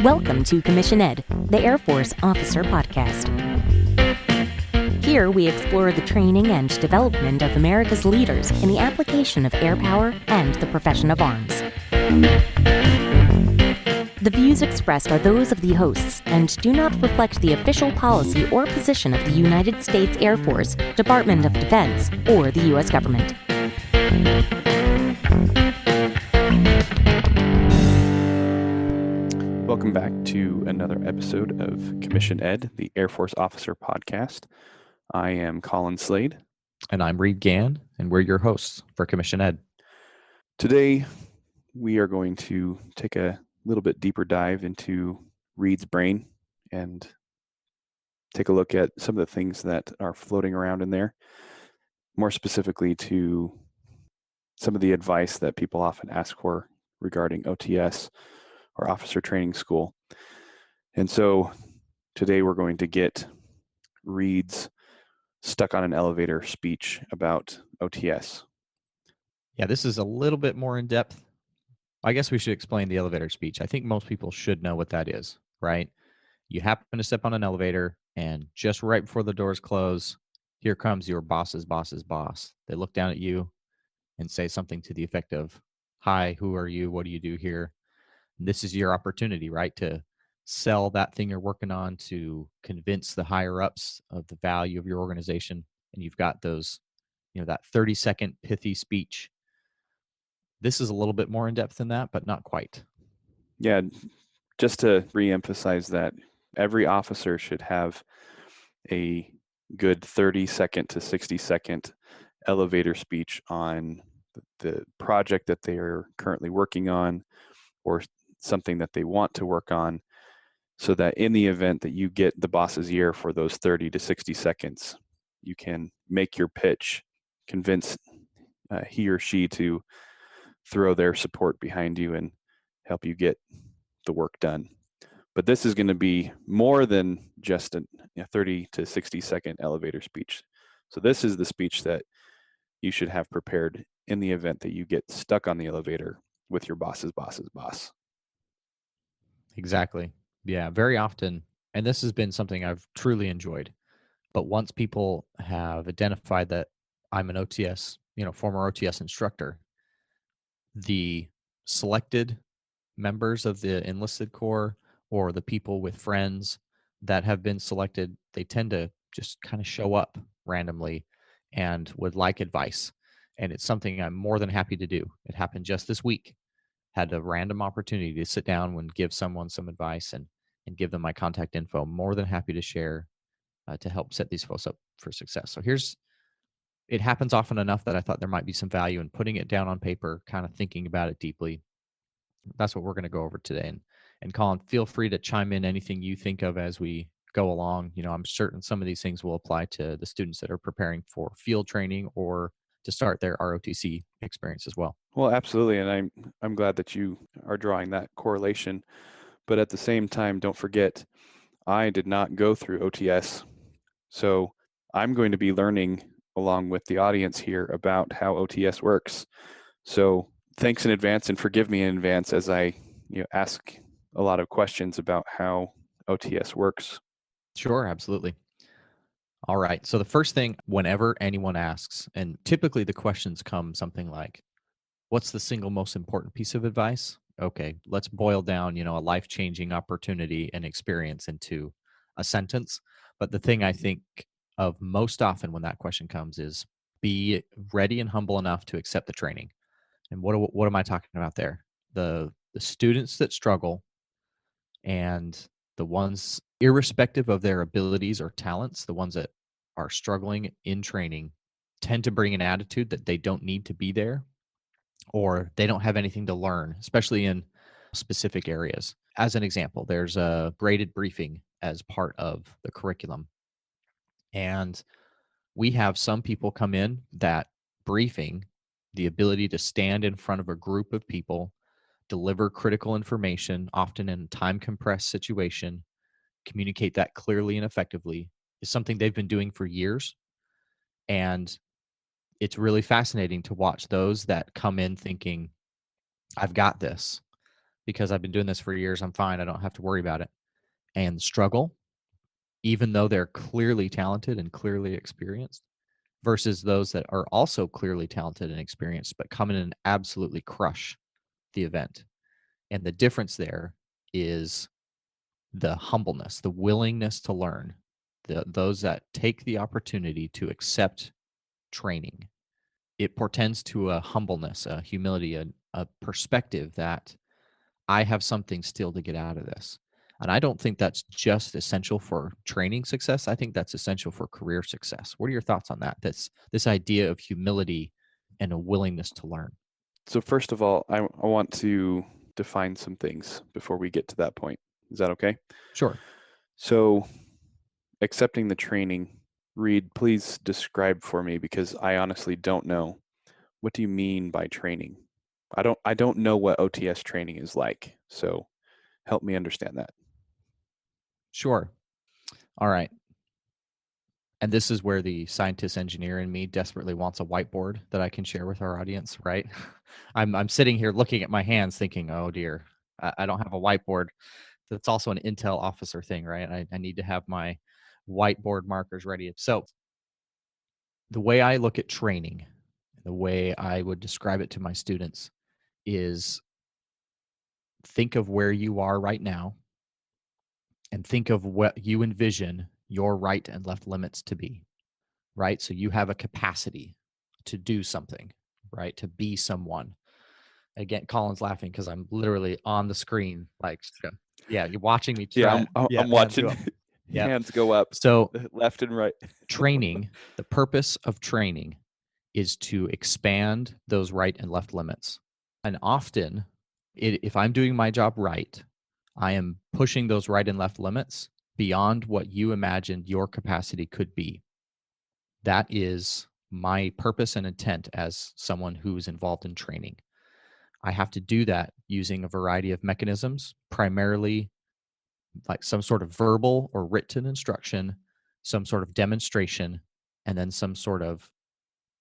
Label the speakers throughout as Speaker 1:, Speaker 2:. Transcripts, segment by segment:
Speaker 1: Welcome to Commission Ed, the Air Force Officer Podcast. Here we explore the training and development of America's leaders in the application of air power and the profession of arms. The views expressed are those of the hosts and do not reflect the official policy or position of the United States Air Force, Department of Defense, or the U.S. government.
Speaker 2: Welcome back to another episode of Commission Ed, the Air Force Officer Podcast. I am Colin Slade.
Speaker 3: And I'm Reed Gann, and we're your hosts for Commission Ed.
Speaker 2: Today, we are going to take a little bit deeper dive into Reed's brain and take a look at some of the things that are floating around in there, more specifically to some of the advice that people often ask for regarding OTS or Officer Training School. And so today we're going to get Reed's stuck on an elevator speech about OTS.
Speaker 3: Yeah, this is a little bit more in depth. I guess we should explain the elevator speech. I think most people should know what that is, right? You happen to step on an elevator, and just right before the doors close, here comes your boss's boss's boss. They look down at you and say something to the effect of, "Hi, who are you? What do you do here?" And this is your opportunity, right, to sell that thing you're working on, to convince the higher ups of the value of your organization. And you've got those, that 30-second pithy speech. This is a little bit more in depth than that, but not quite.
Speaker 2: Yeah, just to reemphasize that, every officer should have a good 30-second to 60-second elevator speech on the project that they are currently working on or something that they want to work on, so that in the event that you get the boss's ear for those 30 to 60 seconds, you can make your pitch, convince he or she to throw their support behind you and help you get the work done. But this is going to be more than just a 30 to 60 second elevator speech. So this is the speech that you should have prepared in the event that you get stuck on the elevator with your boss's boss's boss.
Speaker 3: Exactly. Yeah, very often. And this has been something I've truly enjoyed. But once people have identified that I'm an OTS, former OTS instructor, the selected members of the enlisted corps or the people with friends that have been selected, they tend to just kind of show up randomly and would like advice. And it's something I'm more than happy to do. It happened just this week. Had a random opportunity to sit down and give someone some advice and give them my contact info. More than happy to share to help set these folks up for success. So it happens often enough that I thought there might be some value in putting it down on paper, kind of thinking about it deeply. That's what we're going to go over today. And Colin, feel free to chime in anything you think of as we go along. I'm certain some of these things will apply to the students that are preparing for field training or to start their ROTC experience as well.
Speaker 2: Well, absolutely. And I'm glad that you are drawing that correlation. But at the same time, don't forget, I did not go through OTS. So I'm going to be learning along with the audience here about how OTS works. So thanks in advance and forgive me in advance as I ask a lot of questions about how OTS works.
Speaker 3: Sure, absolutely. All right. So the first thing, whenever anyone asks, and typically the questions come something like, what's the single most important piece of advice? Okay, let's boil down, a life-changing opportunity and experience into a sentence. But the thing I think of most often when that question comes is be ready and humble enough to accept the training. And what am I talking about there? The students that struggle and the ones, irrespective of their abilities or talents, the ones that are struggling in training tend to bring an attitude that they don't need to be there or they don't have anything to learn, especially in specific areas. As an example, there's a graded briefing as part of the curriculum. And we have some people come in that briefing, the ability to stand in front of a group of people, deliver critical information, often in a time-compressed situation, communicate that clearly and effectively, is something they've been doing for years. And it's really fascinating to watch those that come in thinking, I've got this. because I've been doing this for years. I'm fine. I don't have to worry about it. And struggle, even though they're clearly talented and clearly experienced, versus those that are also clearly talented and experienced, but come in and absolutely crush the event. And the difference there is the humbleness, the willingness to learn, those that take the opportunity to accept training. It portends to a humbleness, a humility, a perspective that I have something still to get out of this. And I don't think that's just essential for training success. I think that's essential for career success. What are your thoughts on that? This idea of humility and a willingness to learn.
Speaker 2: So first of all, I want to define some things before we get to that point. Is that okay?
Speaker 3: Sure.
Speaker 2: So accepting the training, Reed, please describe for me, because I honestly don't know. What do you mean by training? I don't know what OTS training is like. So help me understand that.
Speaker 3: Sure. All right. And this is where the scientist engineer in me desperately wants a whiteboard that I can share with our audience, right? I'm sitting here looking at my hands thinking, oh dear, I don't have a whiteboard. That's also an Intel officer thing, right? I need to have my whiteboard markers ready. So the way I look at training, the way I would describe it to my students is think of where you are right now and think of what you envision your right and left limits to be, right? So you have a capacity to do something, right? To be someone. Again, Colin's laughing because I'm literally on the screen, like, yeah, you're watching me try.
Speaker 2: Yeah, I'm
Speaker 3: hands
Speaker 2: watching
Speaker 3: go up. Yeah.
Speaker 2: hands go up
Speaker 3: So
Speaker 2: left and right.
Speaker 3: training, the purpose of training is to expand those right and left limits. And often, if I'm doing my job right, I am pushing those right and left limits beyond what you imagined your capacity could be. That is my purpose and intent as someone who's involved in training. I have to do that using a variety of mechanisms, primarily like some sort of verbal or written instruction, some sort of demonstration, and then some sort of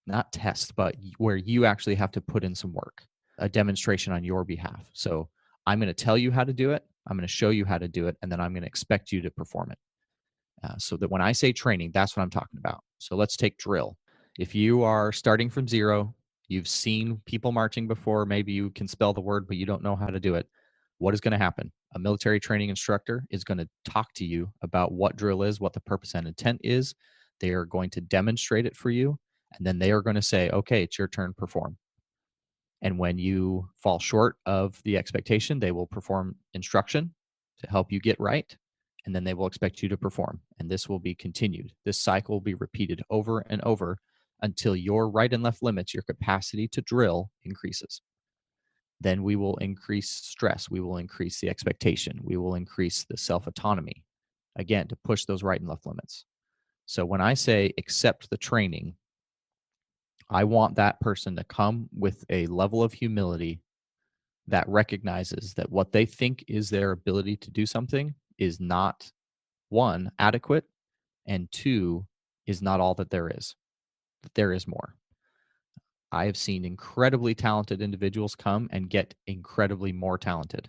Speaker 3: not test, but where you actually have to put in some work, a demonstration on your behalf. So I'm going to tell you how to do it. I'm going to show you how to do it. And then I'm going to expect you to perform it. So that when I say training, that's what I'm talking about. So let's take drill. If you are starting from zero, you've seen people marching before, maybe you can spell the word, but you don't know how to do it. What is going to happen? A military training instructor is going to talk to you about what drill is, what the purpose and intent is. They are going to demonstrate it for you. And then they are going to say, okay, it's your turn, perform. And when you fall short of the expectation, they will perform instruction to help you get right. And then they will expect you to perform. And this will be continued. This cycle will be repeated over and over until your right and left limits, your capacity to drill increases. Then we will increase stress. We will increase the expectation. We will increase the self-autonomy, again, to push those right and left limits. So when I say accept the training, I want that person to come with a level of humility that recognizes that what they think is their ability to do something is not, one, adequate, and two, is not all that there is. That there is more. I have seen incredibly talented individuals come and get incredibly more talented.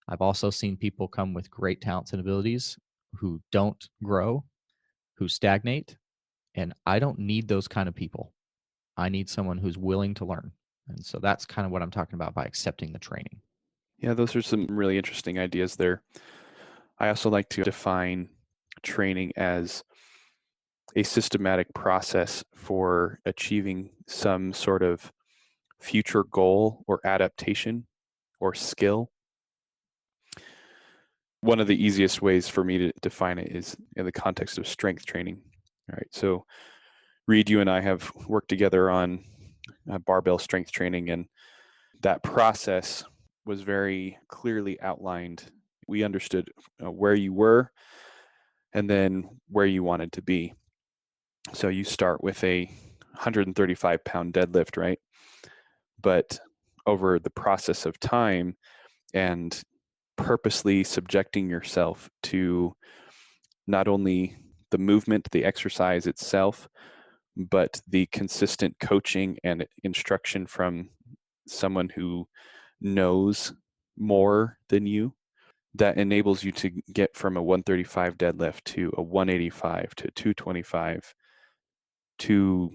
Speaker 3: I've also seen people come with great talents and abilities who don't grow, who stagnate, and I don't need those kind of people. I need someone who's willing to learn. And so that's kind of what I'm talking about by accepting the training.
Speaker 2: Yeah, those are some really interesting ideas there. I also like to define training as a systematic process for achieving some sort of future goal or adaptation or skill. One of the easiest ways for me to define it is in the context of strength training. All right, so Reed, you and I have worked together on barbell strength training, and that process was very clearly outlined. We understood where you were and then where you wanted to be. So you start with a 135-pound deadlift, right? But over the process of time and purposely subjecting yourself to not only the movement, the exercise itself, but the consistent coaching and instruction from someone who knows more than you, that enables you to get from a 135 deadlift to a 185 to 225 to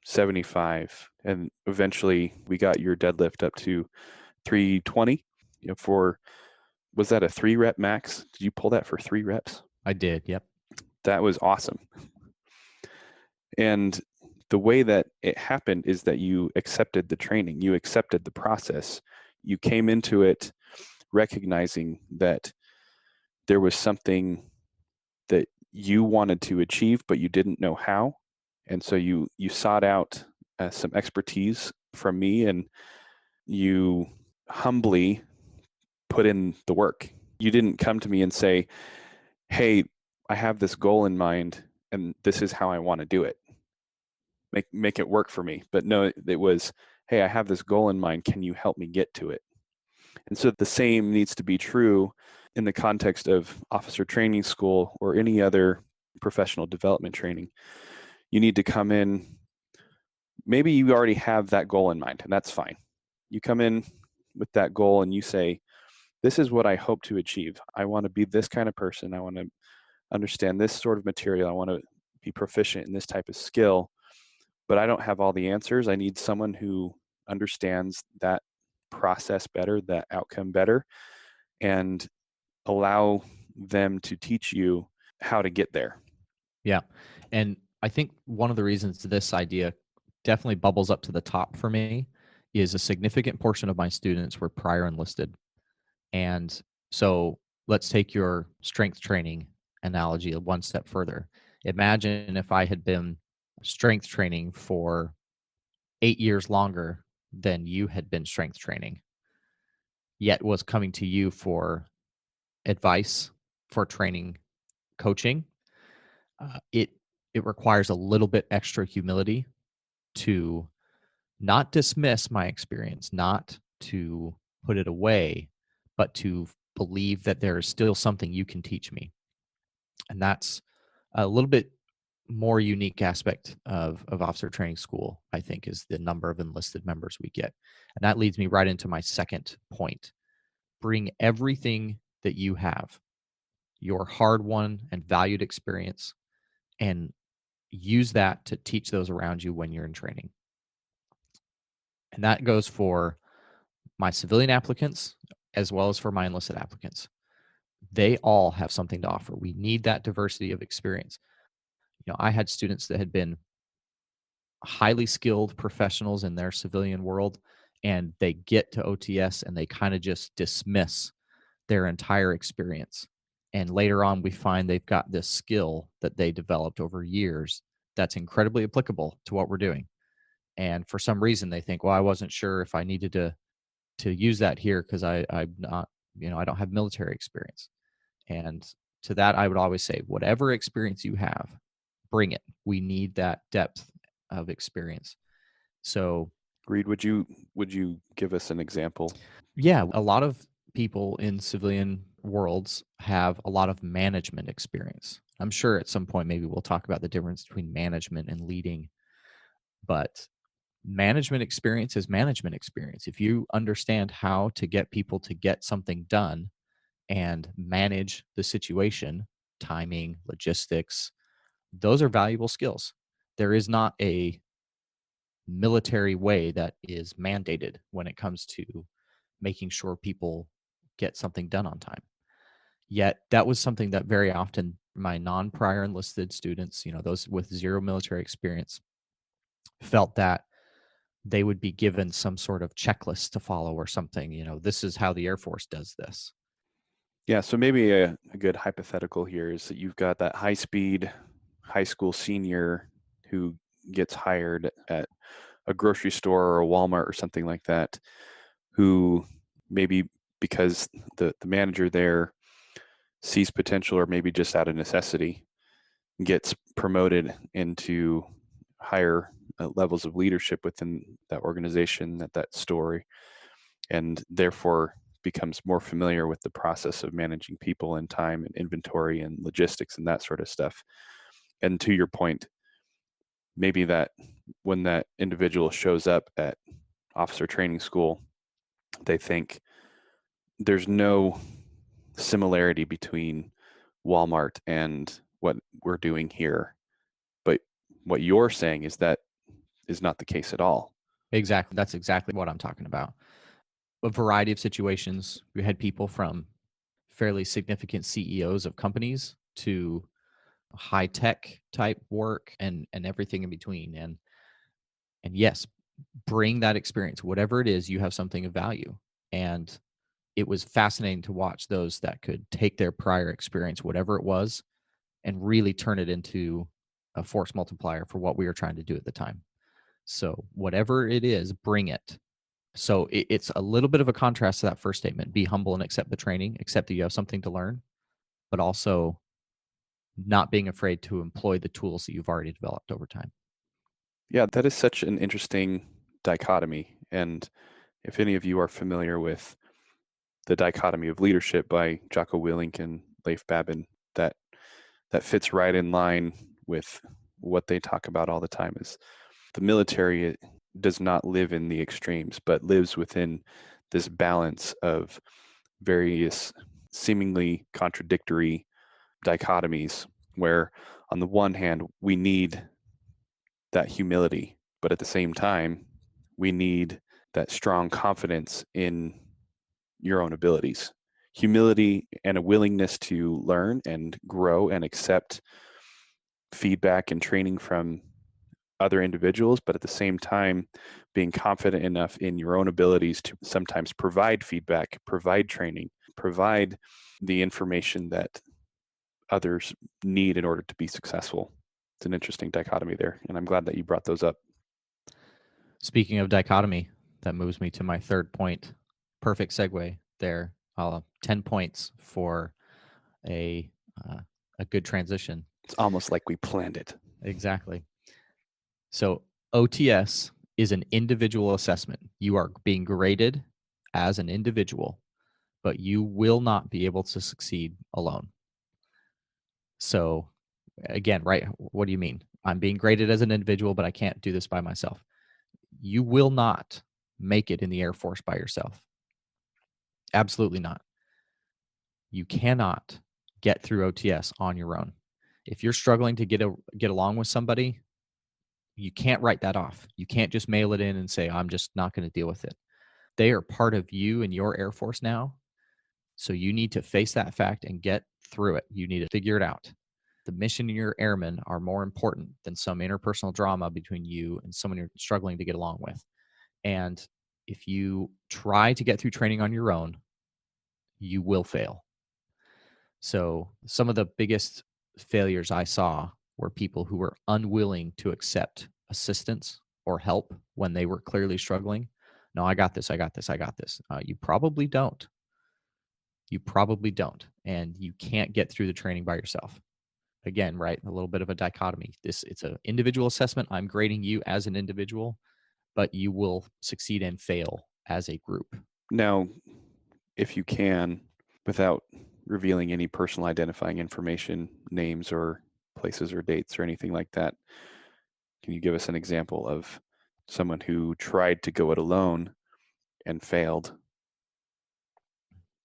Speaker 2: 75, and eventually we got your deadlift up to 320. Was that a 3-rep max? Did you pull that for 3 reps?
Speaker 3: I did. Yep.
Speaker 2: That was awesome. And the way that it happened is that you accepted the training, you accepted the process, you came into it recognizing that there was something that you wanted to achieve, but you didn't know how. And so you sought out some expertise from me, and you humbly put in the work. You didn't come to me and say, hey, I have this goal in mind and this is how I want to do it. Make it work for me. But no, it was, hey, I have this goal in mind. Can you help me get to it? And so the same needs to be true in the context of officer training school or any other professional development training. You need to come in, maybe you already have that goal in mind, and that's fine. You come in with that goal and you say, this is what I hope to achieve. I want to be this kind of person. I want to understand this sort of material. I want to be proficient in this type of skill, but I don't have all the answers. I need someone who understands that process better, that outcome better, and allow them to teach you how to get there.
Speaker 3: Yeah. And I think one of the reasons this idea definitely bubbles up to the top for me is a significant portion of my students were prior enlisted. And so let's take your strength training analogy one step further. Imagine if I had been strength training for 8 years longer than you had been strength training, yet was coming to you for advice, for training, coaching. It requires a little bit extra humility to not dismiss my experience, not to put it away, but to believe that there is still something you can teach me. And that's a little bit more unique aspect of officer training school, I think, is the number of enlisted members we get. And that leads me right into my second point. Bring everything that you have, your hard-won and valued experience, and use that to teach those around you when you're in training. And that goes for my civilian applicants as well as for my enlisted applicants. They all have something to offer. We need that diversity of experience. I had students that had been highly skilled professionals in their civilian world, and they get to OTS and they kind of just dismiss their entire experience. And later on, we find they've got this skill that they developed over years that's incredibly applicable to what we're doing. And for some reason, they think, well, I wasn't sure if I needed to use that here because I'm not, I don't have military experience. And to that, I would always say, whatever experience you have, bring it. We need that depth of experience. So,
Speaker 2: Reed, would you give us an example?
Speaker 3: yeah, a lot of people in civilian worlds have a lot of management experience. I'm sure at some point maybe we'll talk about the difference between management and leading, but management experience is management experience. If you understand how to get people to get something done and manage the situation, timing, logistics, those are valuable skills. There is not a military way that is mandated when it comes to making sure people get something done on time. Yet that was something that very often my non-prior enlisted students, those with zero military experience, felt that they would be given some sort of checklist to follow or something. This is how the Air Force does this.
Speaker 2: Yeah, so maybe a good hypothetical here is that you've got that high-speed high school senior who gets hired at a grocery store or a Walmart or something like that, who maybe because the manager there sees potential or maybe just out of necessity gets promoted into higher levels of leadership within that organization, that story, and therefore becomes more familiar with the process of managing people and time and inventory and logistics and that sort of stuff. And to your point, maybe that when that individual shows up at officer training school, they think, there's no similarity between Walmart and what we're doing here. But what you're saying is that is not the case at all.
Speaker 3: Exactly. That's exactly what I'm talking about. A variety of situations. We had people from fairly significant CEOs of companies to high tech type work and everything in between. And yes, bring that experience, whatever it is, you have something of value. And it was fascinating to watch those that could take their prior experience, whatever it was, and really turn it into a force multiplier for what we were trying to do at the time. So whatever it is, bring it. So it's a little bit of a contrast to that first statement. Be humble and accept the training, accept that you have something to learn, but also not being afraid to employ the tools that you've already developed over time.
Speaker 2: Yeah, that is such an interesting dichotomy. And if any of you are familiar with The Dichotomy of Leadership by Jocko Willink and Leif Babin, that fits right in line with what they talk about all the time. Is the military does not live in the extremes, but lives within this balance of various seemingly contradictory dichotomies, where on the one hand we need that humility, but at the same time we need that strong confidence in your own abilities. Humility and a willingness to learn and grow and accept feedback and training from other individuals, but at the same time being confident enough in your own abilities to sometimes provide feedback, provide training, provide the information that others need in order to be successful. It's an interesting dichotomy there, and I'm glad that you brought those up.
Speaker 3: Speaking of dichotomy, that moves me to my third point. Perfect segue there. 10 points for a good transition.
Speaker 2: It's almost like we planned it.
Speaker 3: Exactly. So OTS is an individual assessment. You are being graded as an individual, but you will not be able to succeed alone. So again, right, what do you mean? I'm being graded as an individual, but I can't do this by myself. You will not make it in the Air Force by yourself. Absolutely not. You cannot get through OTS on your own. If you're struggling to get along with somebody, you can't write that off. You can't just mail it in and say, I'm just not going to deal with it. They are part of you and your Air Force now. So you need to face that fact and get through it. You need to figure it out. The mission and your airmen are more important than some interpersonal drama between you and someone you're struggling to get along with. And if you try to get through training on your own, you will fail. So some of the biggest failures I saw were people who were unwilling to accept assistance or help when they were clearly struggling. No, I got this. I got this. I got this. You probably don't. You probably don't. And you can't get through the training by yourself. Again, right? A little bit of a dichotomy. It's an individual assessment. I'm grading you as an individual, but you will succeed and fail as a group.
Speaker 2: Now, if you can, without revealing any personal identifying information, names or places or dates or anything like that, can you give us an example of someone who tried to go it alone and failed?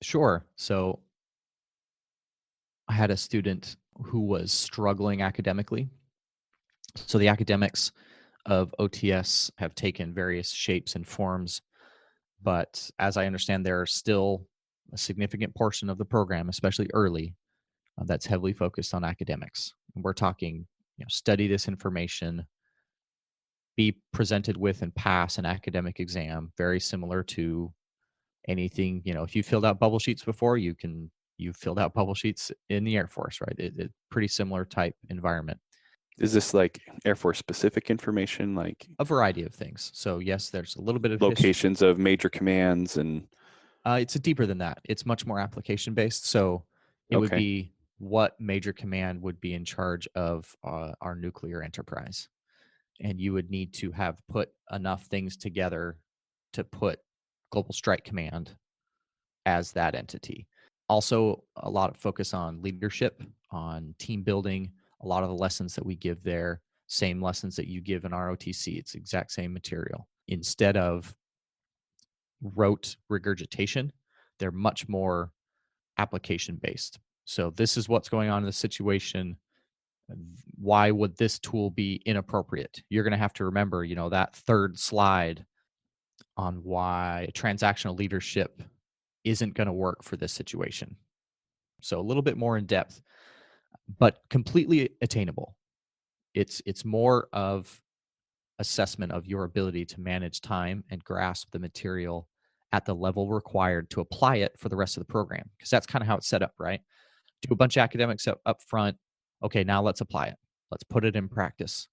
Speaker 3: Sure. So I had a student who was struggling academically. So the academics of OTS have taken various shapes and forms, but as I understand, there are still a significant portion of the program, especially early, that's heavily focused on academics. And we're talking, study this information, be presented with and pass an academic exam, very similar to anything. If you filled out bubble sheets before, you filled out bubble sheets in the Air Force, right? It's pretty similar type environment.
Speaker 2: Is this like Air Force specific information, like
Speaker 3: A variety of things. So yes, there's a little bit of
Speaker 2: locations of major commands and
Speaker 3: it's deeper than that. It's much more application based. So it would be what major command would be in charge of our nuclear enterprise. And you would need to have put enough things together to put Global Strike Command as that entity. Also, a lot of focus on leadership, on team building, a lot of the lessons that we give there, same lessons that you give in ROTC. It's the exact same material. Instead of rote regurgitation, They're much more application based. So this is what's going on in the situation. Why would this tool be inappropriate? You're going to have to remember, that third slide on why transactional leadership isn't going to work for this situation. So a little bit more in depth, but completely attainable. It's more of assessment of your ability to manage time and grasp the material at the level required to apply it for the rest of the program, because that's kind of how it's set up, right? Do a bunch of academics up front. Okay, now let's apply it. Let's put it in practice.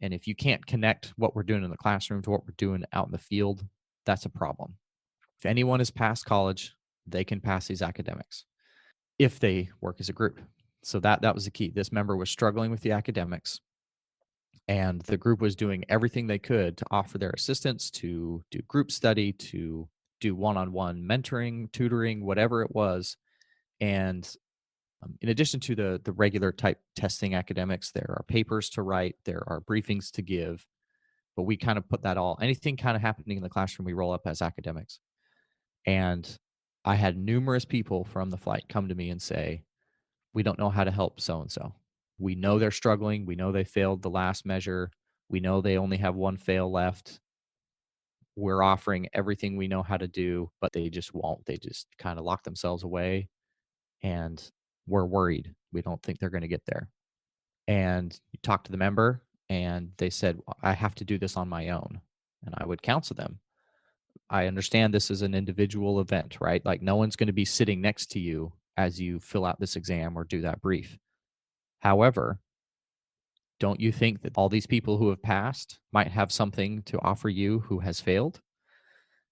Speaker 3: And if you can't connect what we're doing in the classroom to what we're doing out in the field, that's a problem. If anyone has passed college, they can pass these academics if they work as a group. So that was the key. This member was struggling with the academics, and the group was doing everything they could to offer their assistance, to do group study, to do one-on-one mentoring, tutoring, whatever it was. And in addition to the regular type testing academics, there are papers to write, there are briefings to give, but we kind of put that all, anything kind of happening in the classroom, we roll up as academics. And I had numerous people from the flight come to me and say, we don't know how to help so-and-so. We know they're struggling. We know they failed the last measure. We know they only have one fail left. We're offering everything we know how to do, but they just won't. They just kind of lock themselves away, and we're worried. We don't think they're going to get there. And you talk to the member, and they said, I have to do this on my own. And I would counsel them. I understand this is an individual event, right? Like no one's going to be sitting next to you as you fill out this exam or do that brief. However, don't you think that all these people who have passed might have something to offer you who has failed?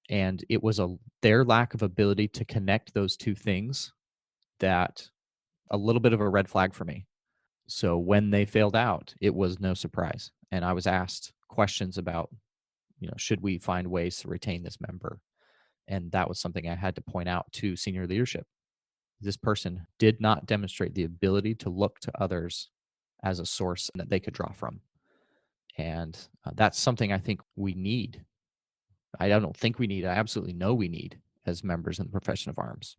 Speaker 3: And it was their lack of ability to connect those two things that a little bit of a red flag for me. So when they failed out, it was no surprise. And I was asked questions about, should we find ways to retain this member? And that was something I had to point out to senior leadership. This person did not demonstrate the ability to look to others as a source that they could draw from. And that's something I think we need. I don't think we need, I absolutely know we need as members in the profession of arms.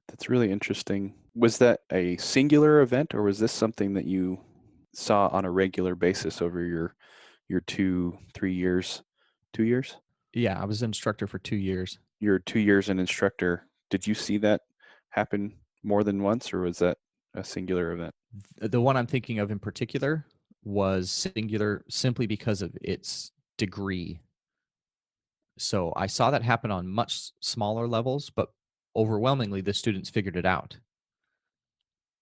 Speaker 2: That's really interesting. Was that a singular event, or was this something that you saw on a regular basis over your 2-3 years? 2 years?
Speaker 3: Yeah, I was an instructor for 2 years.
Speaker 2: You're 2 years an instructor. Did you see that happen more than once, or was that a singular event?
Speaker 3: The one I'm thinking of in particular was singular simply because of its degree. So I saw that happen on much smaller levels, but overwhelmingly the students figured it out.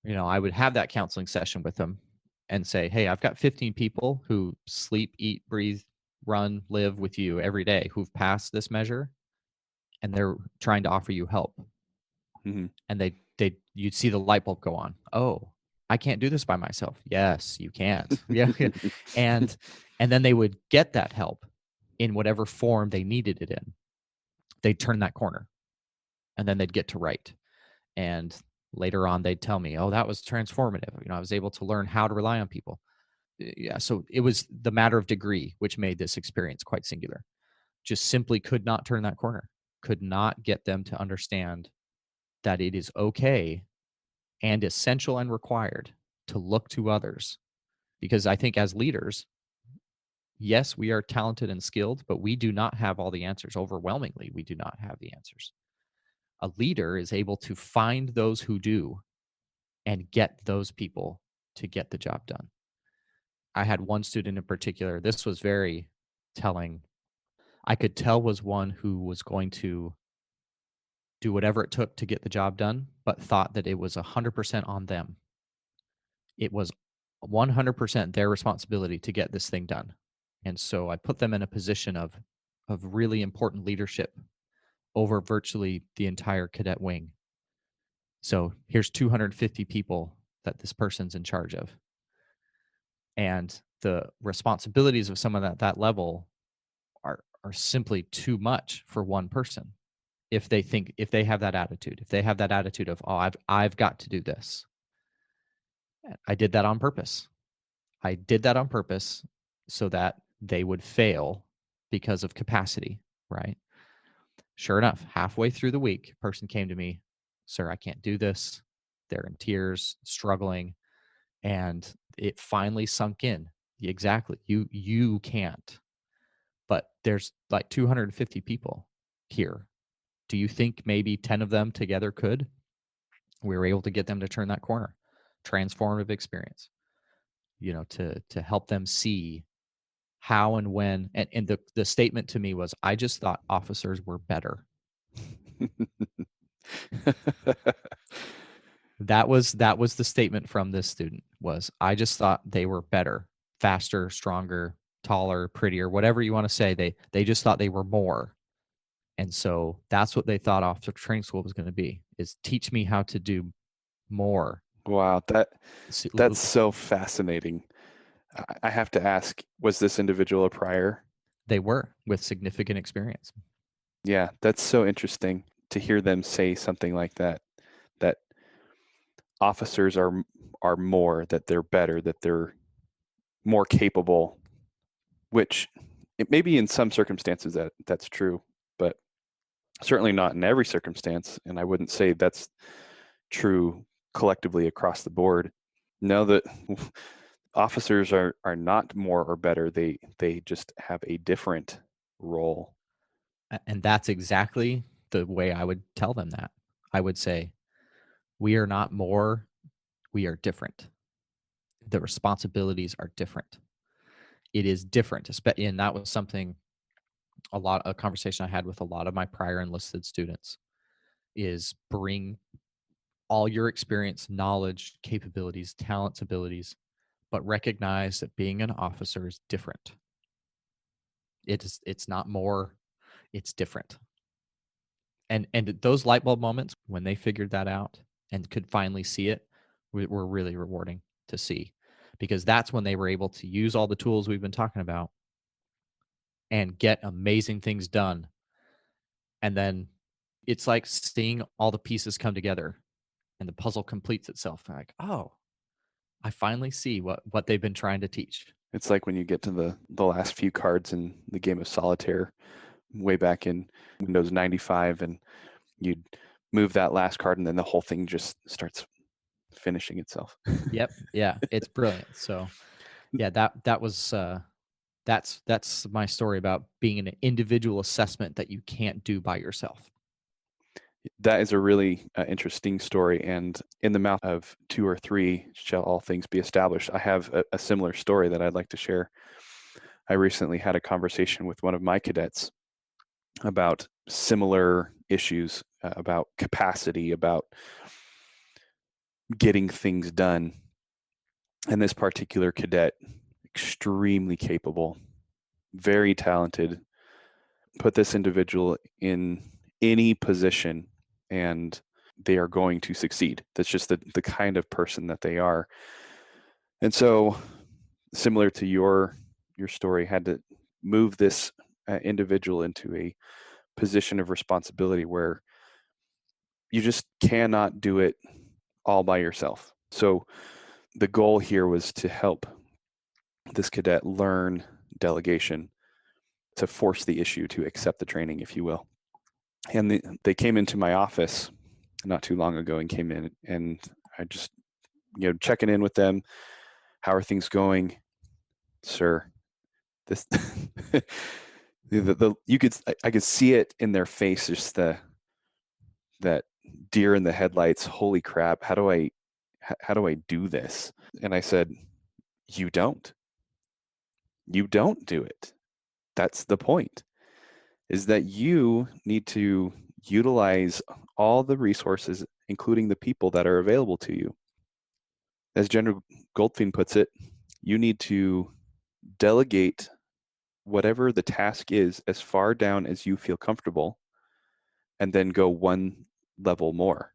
Speaker 3: I would have that counseling session with them and say, hey, I've got 15 people who sleep, eat, breathe, run, live with you every day who've passed this measure, and they're trying to offer you help.
Speaker 2: Mm-hmm.
Speaker 3: And you'd see the light bulb go on. Oh, I can't do this by myself. Yes, you can't. Yeah. And then they would get that help in whatever form they needed it in. They'd turn that corner, and then they'd get to write. And later on, they'd tell me, oh, that was transformative. I was able to learn how to rely on people. Yeah. So it was the matter of degree, which made this experience quite singular. Just simply could not turn that corner, could not get them to understand that it is okay and essential and required to look to others. Because I think as leaders, yes, we are talented and skilled, but we do not have all the answers. Overwhelmingly, we do not have the answers. A leader is able to find those who do and get those people to get the job done. I had one student in particular, this was very telling. I could tell was one who was going to do whatever it took to get the job done, but thought that it was 100% on them. It was 100% their responsibility to get this thing done. And so I put them in a position of really important leadership over virtually the entire cadet wing. So here's 250 people that this person's in charge of. And the responsibilities of someone at that level are simply too much for one person. If they have that attitude of, oh, I've got to do this. I did that on purpose. So that they would fail because of capacity, right? Sure enough, halfway through the week, a person came to me, "Sir, I can't do this." They're in tears, struggling, and it finally sunk in. Exactly. You can't. But there's like 250 people here. Do you think maybe 10 of them together could? We were able to get them to turn that corner. Transformative experience, to help them see how and when. And the statement to me was, I just thought officers were better. That was the statement from this student was, I just thought they were better, faster, stronger, taller, prettier, whatever you want to say. They just thought they were more. And so that's what they thought officer training school was going to be, is teach me how to do more.
Speaker 2: Wow, that's so fascinating. I have to ask, was this individual a prior?
Speaker 3: They were, with significant experience.
Speaker 2: Yeah, that's so interesting to hear them say something like that, that officers are more, that they're better, that they're more capable, which it maybe in some circumstances that's true, but certainly not in every circumstance. And I wouldn't say that's true collectively across the board. No, that officers are not more or better. They just have a different role.
Speaker 3: And that's exactly the way I would tell them that. I would say, we are not more, we are different. The responsibilities are different. It is different. And that was something, a conversation I had with a lot of my prior enlisted students, is bring all your experience, knowledge, capabilities, talents, abilities, but recognize that being an officer is different. It's not more, it's different. And those light bulb moments when they figured that out and could finally see it were really rewarding to see, because that's when they were able to use all the tools we've been talking about and get amazing things done. And then it's like seeing all the pieces come together and the puzzle completes itself. Like, oh, I finally see what they've been trying to teach.
Speaker 2: It's like when you get to the last few cards in the game of solitaire way back in Windows 95, and you'd move that last card and then the whole thing just starts finishing itself.
Speaker 3: Yep. Yeah. It's brilliant. So yeah, that was that's my story about being an individual assessment that you can't do by yourself.
Speaker 2: That is a really interesting story. And in the mouth of two or three shall all things be established. I have a similar story that I'd like to share. I recently had a conversation with one of my cadets about similar issues, about capacity, about getting things done. And this particular cadet, extremely capable, very talented, put this individual in any position and they are going to succeed. That's just the kind of person that they are. And so, similar to your story, had to move this individual into a position of responsibility where you just cannot do it all by yourself. So the goal here was to help this cadet learn delegation, to force the issue to accept the training, if you will. And they came into my office not too long ago and came in, and I just, checking in with them. How are things going, sir? This, I could see it in their face, just that deer in the headlights. Holy crap! How do I do this? And I said, you don't do it. That's the point, is that you need to utilize all the resources, including the people that are available to you. As General Goldfein puts it, you need to delegate whatever the task is as far down as you feel comfortable, and then go one level more.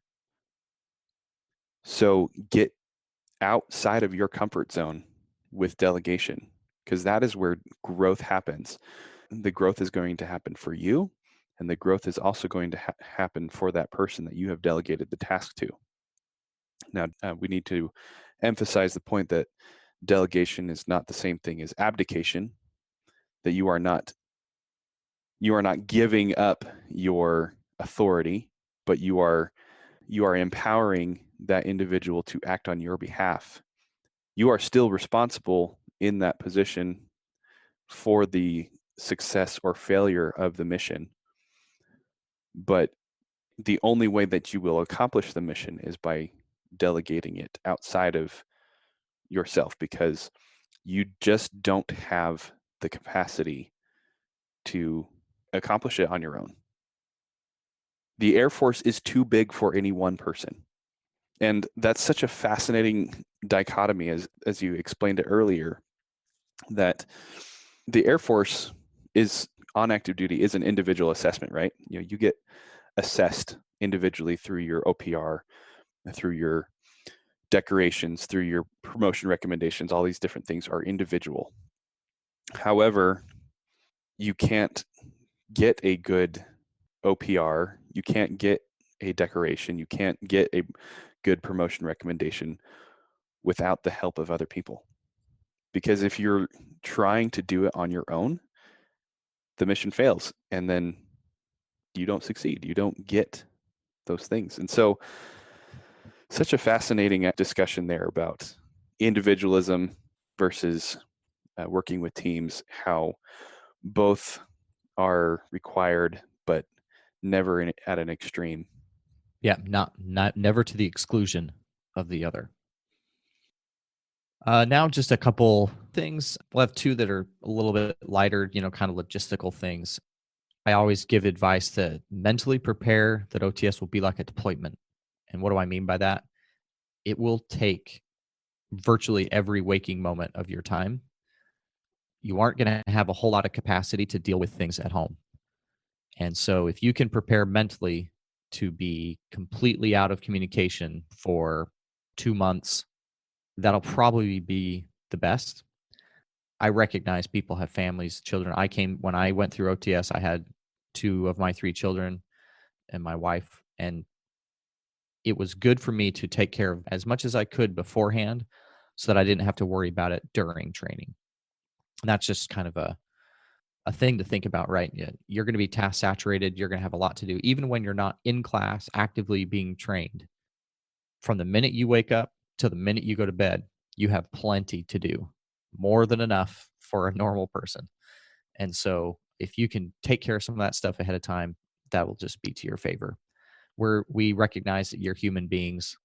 Speaker 2: So get outside of your comfort zone with delegation, because that is where growth happens. The growth is going to happen for you, and the growth is also going to happen for that person that you have delegated the task to. Now, we need to emphasize the point that delegation is not the same thing as abdication, that you are not You are not giving up your authority, but you are empowering that individual to act on your behalf. You are still responsible in that position for the success or failure of the mission. But the only way that you will accomplish the mission is by delegating it outside of yourself, because you just don't have the capacity to accomplish it on your own. The Air Force is too big for any one person. And that's such a fascinating dichotomy, as you explained it earlier, that the Air Force is on active duty is an individual assessment, right? You get assessed individually through your OPR, through your decorations, through your promotion recommendations. All these different things are individual. However, you can't get a good OPR, you can't get a decoration, you can't get a good promotion recommendation without the help of other people. Because if you're trying to do it on your own, the mission fails, and then you don't succeed. You don't get those things. And so, such a fascinating discussion there about individualism versus working with teams, how both are required, but never at an extreme.
Speaker 3: Yeah, not never to the exclusion of the other. Now, just a couple things. We'll have two that are a little bit lighter, kind of logistical things. I always give advice to mentally prepare that OTS will be like a deployment. And what do I mean by that? It will take virtually every waking moment of your time. You aren't going to have a whole lot of capacity to deal with things at home. And so if you can prepare mentally to be completely out of communication for 2 months, that'll probably be the best. I recognize people have families, children. When I went through OTS, I had 2 of my 3 children and my wife, and it was good for me to take care of as much as I could beforehand so that I didn't have to worry about it during training. And that's just kind of a thing to think about, right? You're going to be task saturated. You're going to have a lot to do, even when you're not in class actively being trained. From the minute you wake up to the minute you go to bed, you have plenty to do, more than enough for a normal person. And so if you can take care of some of that stuff ahead of time, that will just be to your favor. We recognize that you're human beings.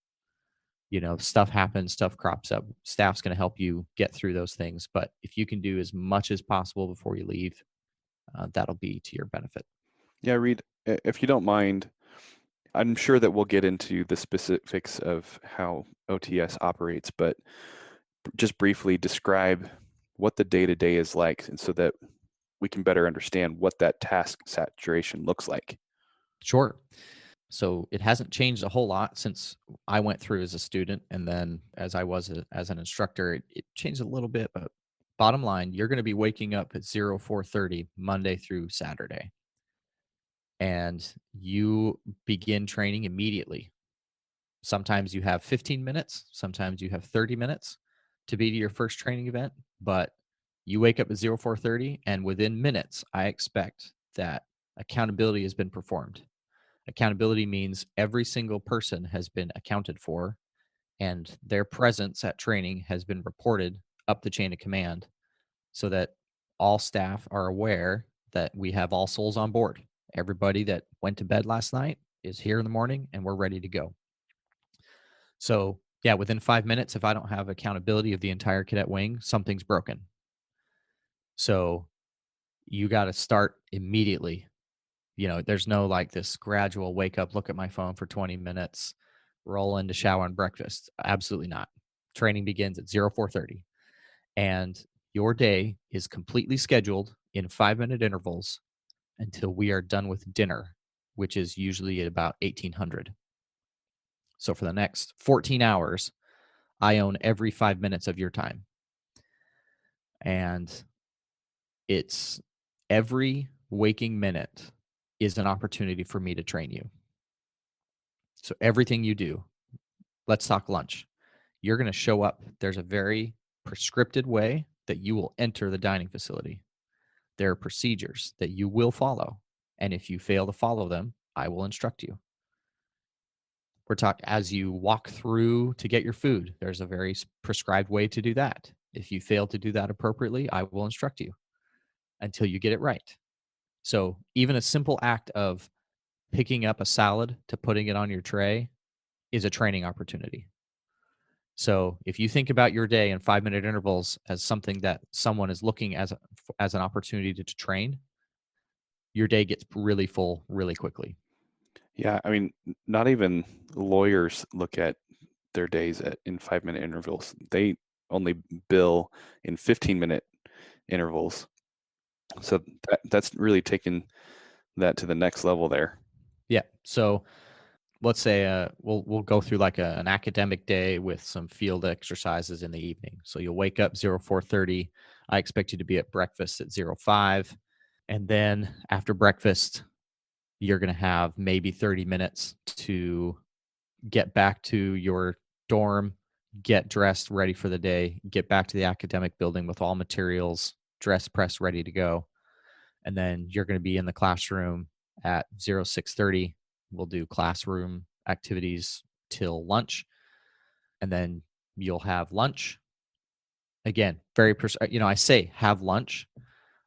Speaker 3: Stuff happens, stuff crops up. Staff's going to help you get through those things. But if you can do as much as possible before you leave, that'll be to your benefit.
Speaker 2: Yeah, Reed, if you don't mind, I'm sure that we'll get into the specifics of how OTS operates, but just briefly describe what the day-to-day is like, and so that we can better understand what that task saturation looks like.
Speaker 3: Sure. So it hasn't changed a whole lot since I went through as a student, and then as I was as an instructor, it changed a little bit. But bottom line, you're going to be waking up at 04:30 Monday through Saturday, and you begin training immediately. Sometimes you have 15 minutes, sometimes you have 30 minutes to be to your first training event, but you wake up at 04:30, and within minutes, I expect that accountability has been performed. Accountability means every single person has been accounted for, and their presence at training has been reported up the chain of command so that all staff are aware that we have all souls on board. Everybody that went to bed last night is here in the morning, and we're ready to go. So, yeah, within 5 minutes, if I don't have accountability of the entire cadet wing, something's broken. So you got to start immediately. There's no like this gradual wake up, look at my phone for 20 minutes, roll into shower and breakfast. Absolutely not. Training begins at 04:30, and your day is completely scheduled in 5-minute intervals until we are done with dinner, which is usually at about 1800. So for the next 14 hours, I own every 5 minutes of your time. And it's every waking minute is an opportunity for me to train you. So everything you do, let's talk lunch. You're going to show up. There's a very prescripted way that you will enter the dining facility. There are procedures that you will follow. And if you fail to follow them, I will instruct you. We're talking as you walk through to get your food, there's a very prescribed way to do that. If you fail to do that appropriately, I will instruct you until you get it right. So even a simple act of picking up a salad to putting it on your tray is a training opportunity. So if you think about your day in 5-minute intervals as something that someone is looking as an opportunity to train, your day gets really full really quickly.
Speaker 2: Yeah, I mean, not even lawyers look at their days in 5-minute intervals. They only bill in 15-minute intervals. So that's really taken that to the next level there.
Speaker 3: Yeah. So let's say we'll go through like an academic day with some field exercises in the evening. So you'll wake up 04:30. I expect you to be at breakfast at 05. And then after breakfast, you're going to have maybe 30 minutes to get back to your dorm, get dressed, ready for the day, get back to the academic building with all materials, dress, press, ready to go. And then you're going to be in the classroom at 06:30. We'll do classroom activities till lunch. And then you'll have lunch. Again, I say have lunch.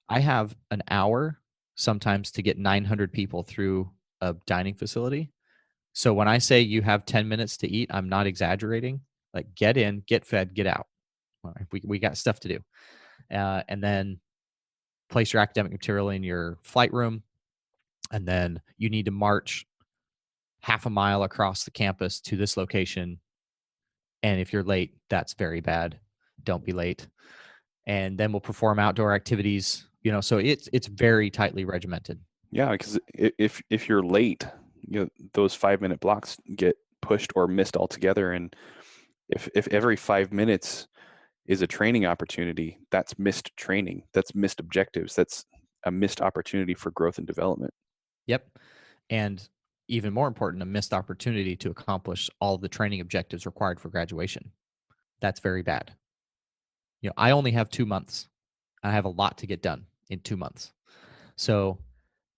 Speaker 3: I have an hour sometimes to get 900 people through a dining facility. So when I say you have 10 minutes to eat, I'm not exaggerating. Like get in, get fed, get out. All right, we got stuff to do. And then place your academic material in your flight room. And then you need to march half a mile across the campus to this location. And if you're late, that's very bad. Don't be late. And then we'll perform outdoor activities, so it's very tightly regimented.
Speaker 2: Yeah, because if you're late, those 5-minute blocks get pushed or missed altogether. And if every 5 minutes is a training opportunity, that's missed training, that's missed objectives, that's a missed opportunity for growth and development.
Speaker 3: Yep. And even more important, a missed opportunity to accomplish all of the training objectives required for graduation. That's very bad. I only have 2 months. I have a lot to get done in 2 months. So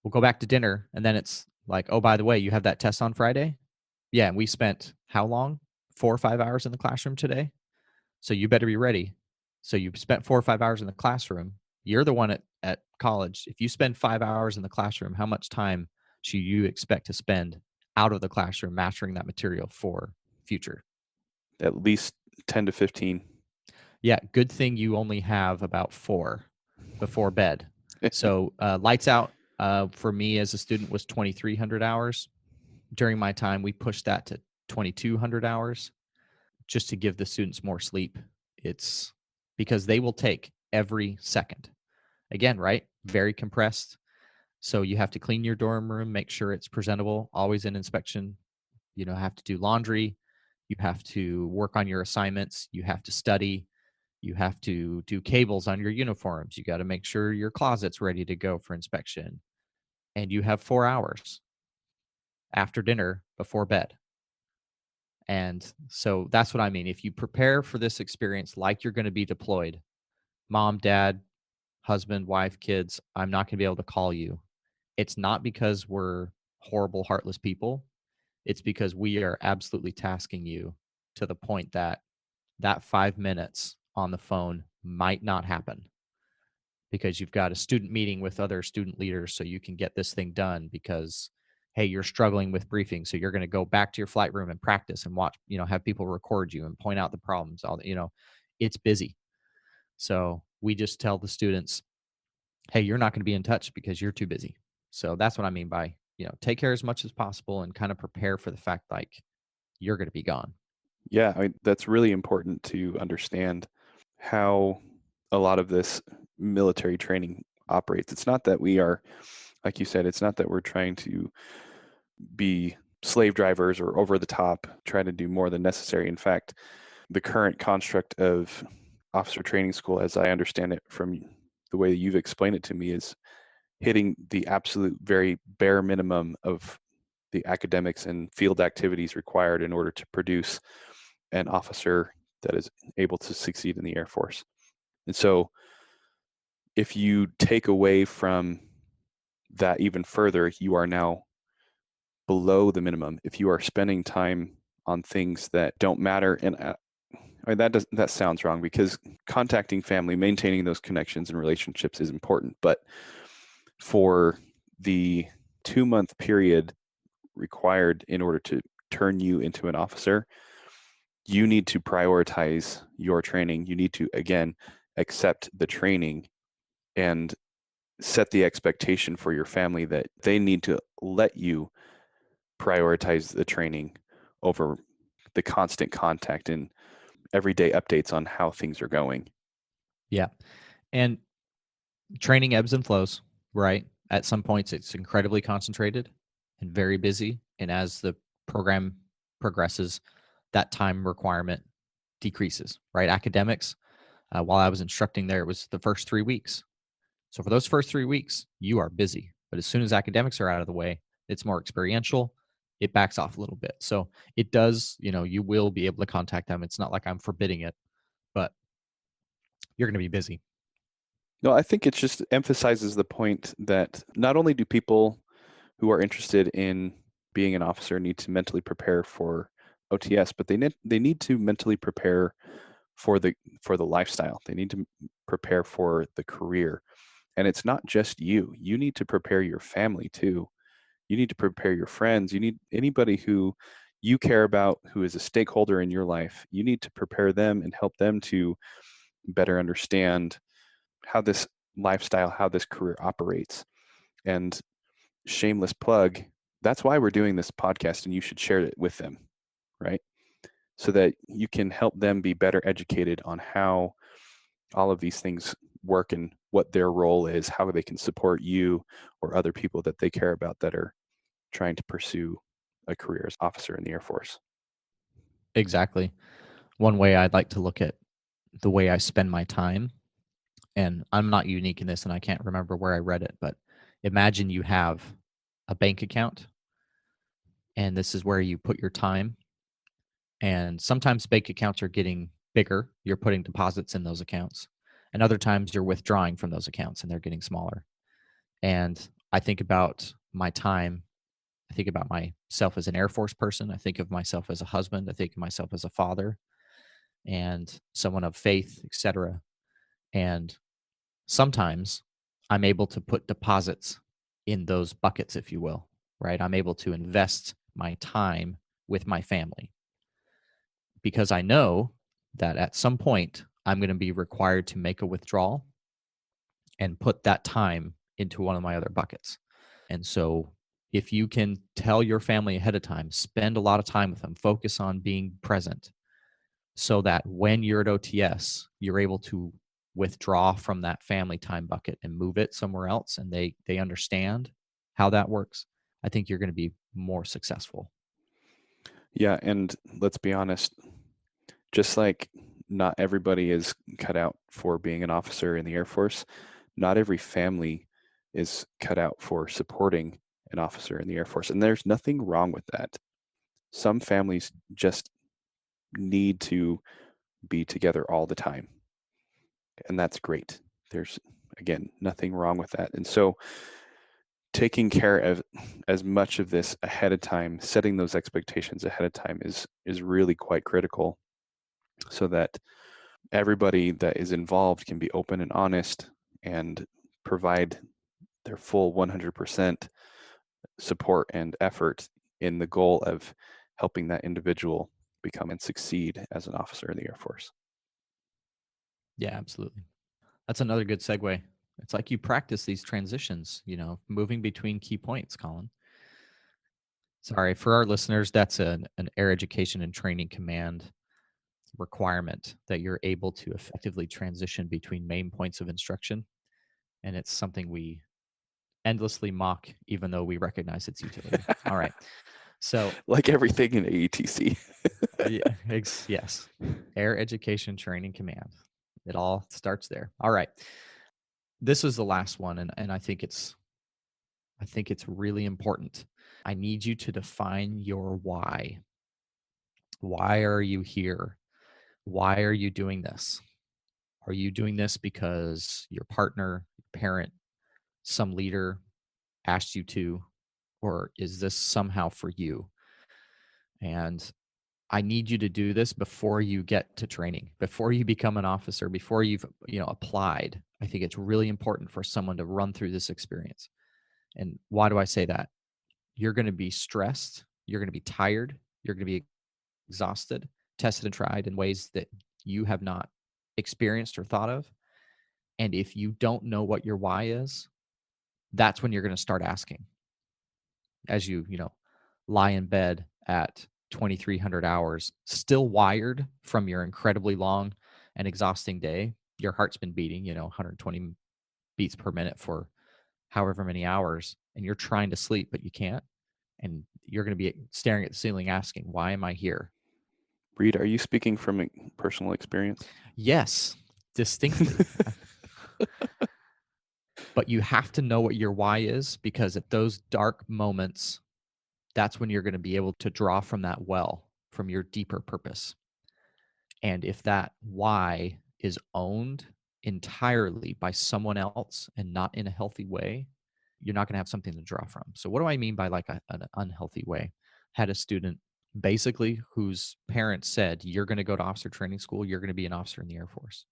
Speaker 3: we'll go back to dinner, and then it's like, oh, by the way, you have that test on Friday? Yeah, and we spent how long? 4 or 5 hours in the classroom today? So you better be ready. So you spent 4 or 5 hours in the classroom. You're the one at college. If you spend 5 hours in the classroom, how much time should you expect to spend out of the classroom mastering that material for future?
Speaker 2: At least 10 to 15.
Speaker 3: Yeah, good thing you only have about 4 before bed. So lights out for me as a student was 2,300 hours. During my time, we pushed that to 2,200 hours just to give the students more sleep. It's because they will take every second. Again, right? Very compressed. So you have to clean your dorm room, make sure it's presentable, always in inspection. Have to do laundry. You have to work on your assignments. You have to study. You have to do cables on your uniforms. You got to make sure your closet's ready to go for inspection. And you have 4 hours after dinner before bed. And so that's what I mean. If you prepare for this experience like you're going to be deployed, mom, dad, husband, wife, kids, I'm not going to be able to call you. It's not because we're horrible, heartless people. It's because we are absolutely tasking you to the point that 5 minutes on the phone might not happen because you've got a student meeting with other student leaders so you can get this thing done because, hey, you're struggling with briefing. So you're going to go back to your flight room and practice and watch, have people record you and point out the problems. It's busy. So we just tell the students, hey, you're not going to be in touch because you're too busy. So that's what I mean by, take care as much as possible and kind of prepare for the fact like you're going to be gone.
Speaker 2: Yeah, I mean, that's really important to understand how a lot of this military training operates. It's not that we are, like you said, it's not that we're trying to be slave drivers or over the top, trying to do more than necessary. In fact, the current construct of officer training school, as I understand it from the way that you've explained it to me, is hitting the absolute very bare minimum of the academics and field activities required in order to produce an officer that is able to succeed in the Air Force. And so if you take away from that even further, you are now below the minimum. If you are spending time on things that don't matter, and I mean, that sounds wrong, because contacting family, maintaining those connections and relationships is important. But for the 2-month period required in order to turn you into an officer, you need to prioritize your training. You need to, again, accept the training and set the expectation for your family that they need to let you prioritize the training over the constant contact and everyday updates on how things are going.
Speaker 3: Yeah. And training ebbs and flows, right? At some points, it's incredibly concentrated and very busy. And as the program progresses, that time requirement decreases, right? Academics, while I was instructing there, it was the first 3 weeks. So for those first 3 weeks, you are busy. But as soon as academics are out of the way, it's more experiential. It backs off a little bit. So it does, you will be able to contact them. It's not like I'm forbidding it, but you're going to be busy.
Speaker 2: No, I think it just emphasizes the point that not only do people who are interested in being an officer need to mentally prepare for OTS, but they need to mentally prepare for the lifestyle. They need to prepare for the career. And it's not just you. You need to prepare your family too. You need to prepare your friends. You need anybody who you care about, who is a stakeholder in your life. You need to prepare them and help them to better understand how this lifestyle, how this career operates. And shameless plug, that's why we're doing this podcast, and you should share it with them, right? So that you can help them be better educated on how all of these things work and what their role is, how they can support you or other people that they care about that are trying to pursue a career as officer in the Air Force.
Speaker 3: Exactly. One way I'd like to look at the way I spend my time, and I'm not unique in this, and I can't remember where I read it, but imagine you have a bank account, and this is where you put your time. And sometimes bank accounts are getting bigger. You're putting deposits in those accounts. And other times you're withdrawing from those accounts and they're getting smaller. And I think about my time. I think about myself as an Air Force person. I think of myself as a husband. I think of myself as a father and someone of faith, etc. And sometimes I'm able to put deposits in those buckets, if you will, right? I'm able to invest my time with my family because I know that at some point I'm going to be required to make a withdrawal and put that time into one of my other buckets. And so if you can tell your family ahead of time, spend a lot of time with them, focus on being present so that when you're at OTS, you're able to withdraw from that family time bucket and move it somewhere else, and they understand how that works. I think you're going to be more successful.
Speaker 2: Yeah, and let's be honest, just like not everybody is cut out for being an officer in the Air Force, not every family is cut out for supporting an officer in the Air Force. And there's nothing wrong with that. Some families just need to be together all the time. And that's great. There's, again, nothing wrong with that. And so taking care of as much of this ahead of time, setting those expectations ahead of time is really quite critical so that everybody that is involved can be open and honest and provide their full 100% support and effort in the goal of helping that individual become and succeed as an officer in the Air Force.
Speaker 3: Yeah, absolutely. That's another good segue. It's like you practice these transitions, moving between key points, Colin. Sorry, for our listeners, that's an Air Education and Training Command requirement that you're able to effectively transition between main points of instruction. And it's something we endlessly mock, even though we recognize its utility. All right. So,
Speaker 2: like everything in AETC.
Speaker 3: yes, Air Education Training Command. It all starts there. All right. This is the last one, and I think it's really important. I need you to define your why. Why are you here? Why are you doing this? Are you doing this because your partner, your parent, some leader asked you to, or is this somehow for you? And I need you to do this before you get to training, before you become an officer, before you've applied. I think it's really important for someone to run through this experience. And why do I say that? You're going to be stressed, you're going to be tired, you're going to be exhausted, tested and tried in ways that you have not experienced or thought of. And if you don't know what your why is, that's when you're going to start asking. As you lie in bed at 2,300 hours, still wired from your incredibly long and exhausting day. Your heart's been beating, 120 beats per minute for however many hours, and you're trying to sleep, but you can't. And you're going to be staring at the ceiling asking, why am I here?
Speaker 2: Reed, are you speaking from personal experience?
Speaker 3: Yes, distinctly. But you have to know what your why is, because at those dark moments, that's when you're going to be able to draw from that well, from your deeper purpose. And if that why is owned entirely by someone else and not in a healthy way, you're not going to have something to draw from. So what do I mean by like an unhealthy way? Had a student basically whose parents said, you're going to go to officer training school, you're going to be an officer in the Air Force.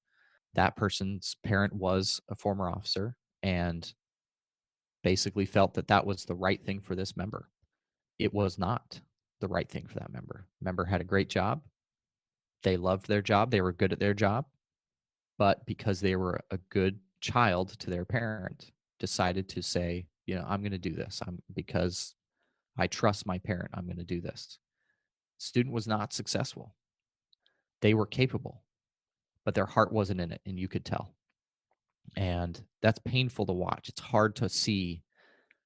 Speaker 3: That person's parent was a former officer and basically felt that that was the right thing for this member. It was not the right thing for that member. Member had a great job. They loved their job. They were good at their job. But because they were a good child to their parent, decided to say, I'm going to do this. Because I trust my parent, I'm going to do this. Student was not successful. They were capable, but their heart wasn't in it, and you could tell. And that's painful to watch. It's hard to see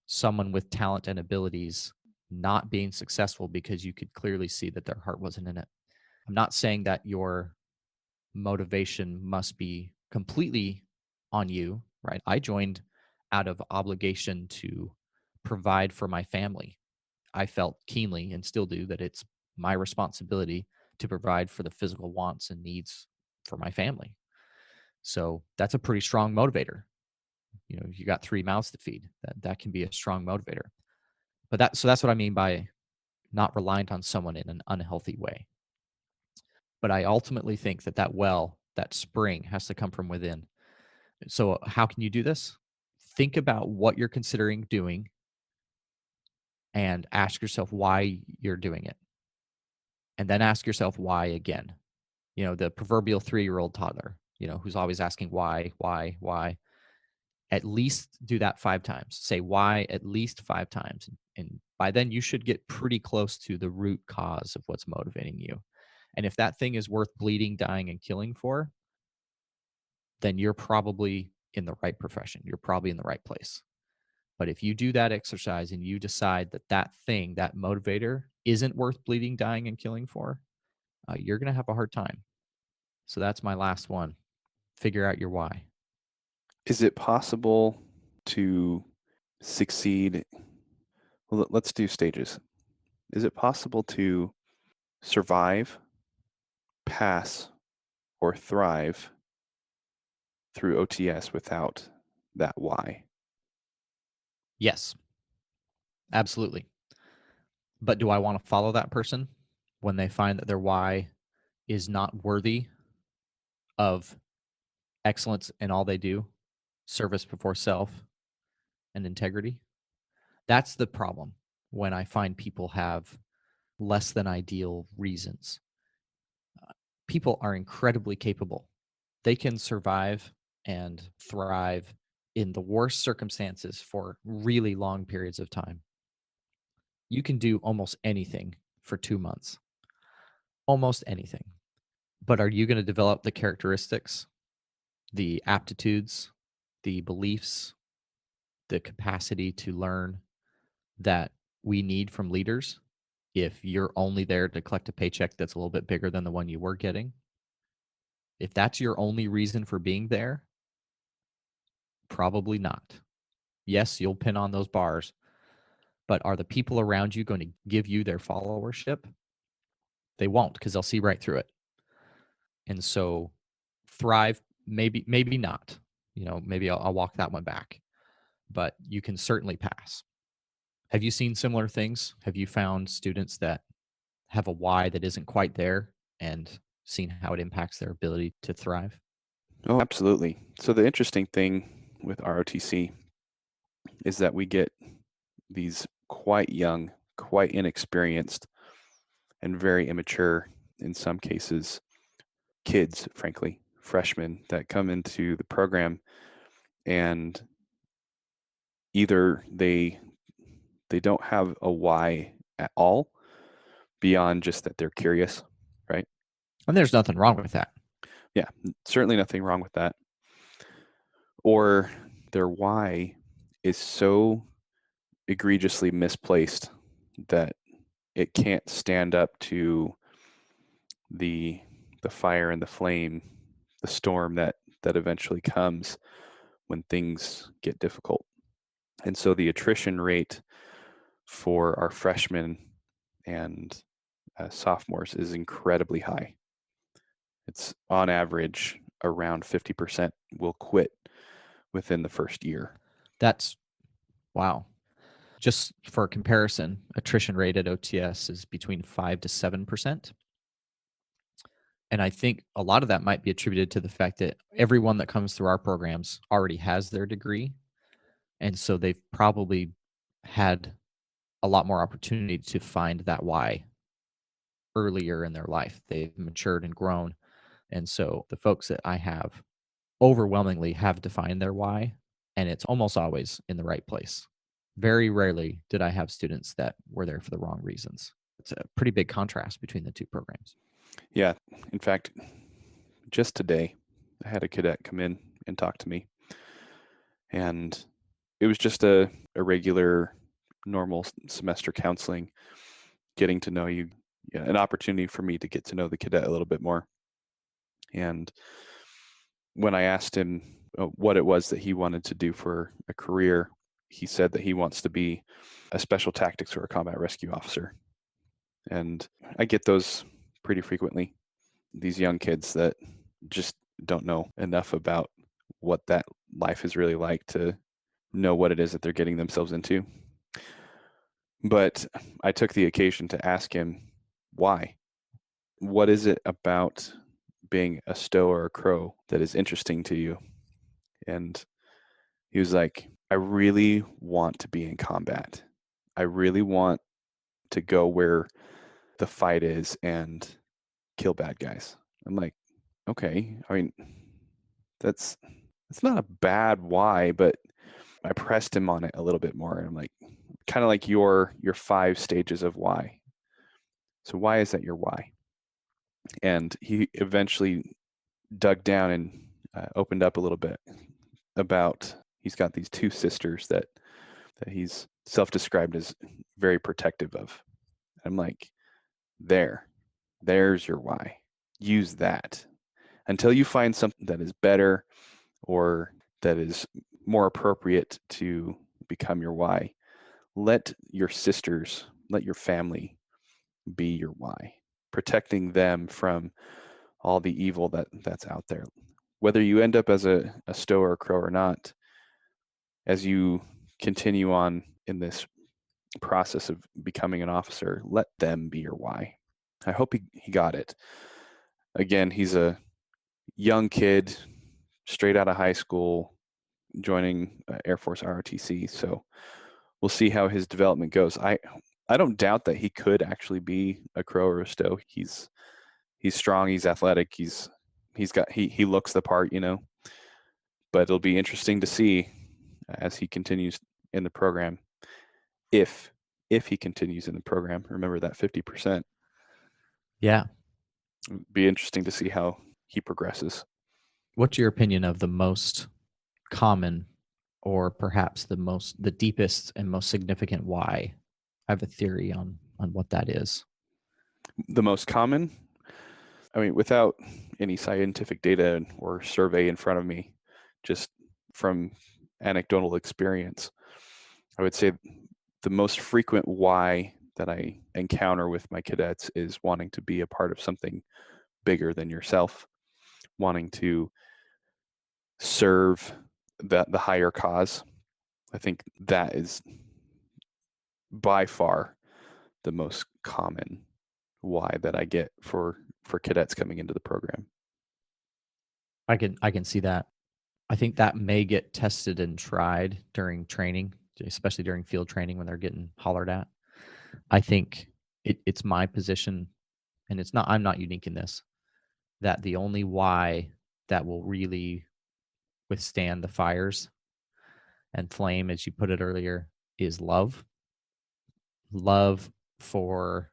Speaker 3: someone with talent and abilities not being successful because you could clearly see that their heart wasn't in it. I'm not saying that your motivation must be completely on you, right? I joined out of obligation to provide for my family. I felt keenly, and still do, that it's my responsibility to provide for the physical wants and needs for my family. So that's a pretty strong motivator. You got 3 mouths to feed. That can be a strong motivator. But that's what I mean by not reliant on someone in an unhealthy way. But I ultimately think that well, that spring, has to come from within. So how can you do this? Think about what you're considering doing and ask yourself why you're doing it. And then ask yourself why again. The proverbial 3-year-old toddler, who's always asking why. At least do that 5 times. Say why at least 5 times. And by then you should get pretty close to the root cause of what's motivating you. And if that thing is worth bleeding, dying, and killing for, then you're probably in the right profession. You're probably in the right place. But if you do that exercise and you decide that thing, that motivator, isn't worth bleeding, dying, and killing for, you're going to have a hard time. So that's my last one. Figure out your why.
Speaker 2: Is it possible to succeed? Well, let's do stages. Is it possible to survive, pass, or thrive through OTS without that why?
Speaker 3: Yes, absolutely. But do I want to follow that person when they find that their why is not worthy of excellence in all they do, service before self, and integrity? That's the problem when I find people have less than ideal reasons. People are incredibly capable. They can survive and thrive in the worst circumstances for really long periods of time. You can do almost anything for 2 months, almost anything. But are you going to develop the characteristics, the aptitudes, the beliefs, the capacity to learn that we need from leaders if you're only there to collect a paycheck that's a little bit bigger than the one you were getting? If that's your only reason for being there, probably not. Yes, you'll pin on those bars, but are the people around you going to give you their followership? They won't, because they'll see right through it. And so thrive maybe not. Maybe I'll walk that one back, but you can certainly pass. Have you seen similar things? Have you found students that have a why that isn't quite there and seen how it impacts their ability to thrive?
Speaker 2: Oh, absolutely. So the interesting thing with ROTC is that we get these quite young, quite inexperienced, and very immature, in some cases, kids, frankly, freshmen that come into the program, and either they don't have a why at all beyond just that they're curious, right?
Speaker 3: And there's nothing wrong with that.
Speaker 2: Yeah, certainly nothing wrong with that. Or their why is so egregiously misplaced that it can't stand up to the fire and the flame, the storm that eventually comes when things get difficult. And so the attrition rate for our freshmen and sophomores is incredibly high. It's on average around 50% will quit within the first year.
Speaker 3: That's wow. Just for comparison, attrition rate at OTS is between 5 to 7%. And I think a lot of that might be attributed to the fact that everyone that comes through our programs already has their degree. And so they've probably had a lot more opportunity to find that why earlier in their life. They've matured and grown. And so the folks that I have overwhelmingly have defined their why, and it's almost always in the right place. Very rarely did I have students that were there for the wrong reasons. It's a pretty big contrast between the two programs.
Speaker 2: Yeah. In fact, just today, I had a cadet come in and talk to me. And it was just a regular, normal semester counseling, getting to know you, an opportunity for me to get to know the cadet a little bit more. And when I asked him what it was that he wanted to do for a career, he said that he wants to be a special tactics or a combat rescue officer. And I get those pretty frequently. These young kids that just don't know enough about what that life is really like to know what it is that they're getting themselves into. But I took the occasion to ask him, why? What is it about being a stow or a crow that is interesting to you? And he was like, I really want to be in combat. I really want to go where the fight is and kill bad guys. I'm like, okay. I mean, that's not a bad why, but I pressed him on it a little bit more. And I'm like, kind of like your 5 stages of why. So why is that your why? And he eventually dug down and opened up a little bit about he's got these 2 sisters that he's self-described as very protective of. I'm like, there's your why. Use that until you find something that is better or that is more appropriate to become your why. Let your sisters, let your family be your why, protecting them from all the evil that's out there. Whether you end up as a stow or a crow or not, as you continue on in this process of becoming an officer, let them be your why. I hope he got it. Again, he's a young kid, straight out of high school, joining Air Force ROTC. So we'll see how his development goes. I don't doubt that he could actually be a crow or a stow. He's strong. He's athletic. He looks the part, But it'll be interesting to see as he continues in the program. If he continues in the program, remember that 50%.
Speaker 3: Yeah.
Speaker 2: It'll be interesting to see how he progresses.
Speaker 3: What's your opinion of the most common, or perhaps the deepest and most significant why? I have a theory on what that is.
Speaker 2: The most common, I mean, without any scientific data or survey in front of me, just from anecdotal experience, I would say the most frequent why that I encounter with my cadets is wanting to be a part of something bigger than yourself, wanting to serve the higher cause. I think that is by far the most common why that I get for cadets coming into the program.
Speaker 3: I can see that. I think that may get tested and tried during training, especially during field training when they're getting hollered at. I think it's my position, and I'm not unique in this, that the only why that will really withstand the fires and flame, as you put it earlier, is love. Love for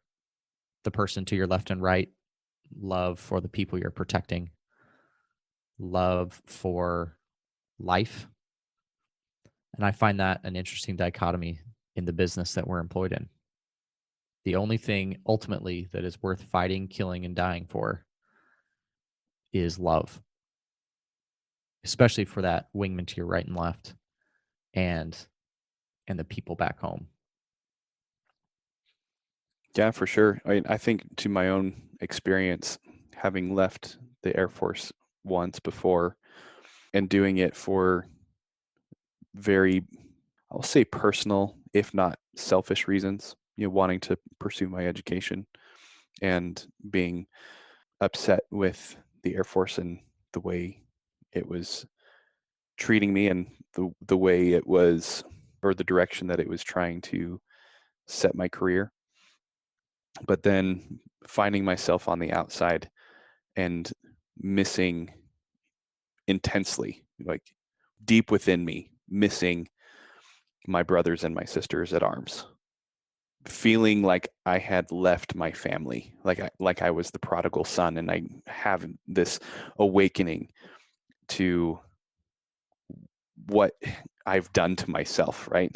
Speaker 3: the person to your left and right, love for the people you're protecting, love for life. And I find that an interesting dichotomy in the business that we're employed in. The only thing ultimately that is worth fighting, killing, and dying for is love, especially for that wingman to your right and left and the people back home.
Speaker 2: Yeah, for sure. I think to my own experience, having left the Air Force once before and doing it for very, I'll say personal, if not selfish reasons, wanting to pursue my education and being upset with the Air Force and the way it was treating me and the way it was, or the direction that it was trying to set my career. But then finding myself on the outside and missing intensely, like deep within me, missing my brothers and my sisters at arms, feeling like I had left my family, like I was the prodigal son, and I have this awakening to what I've done to myself, right?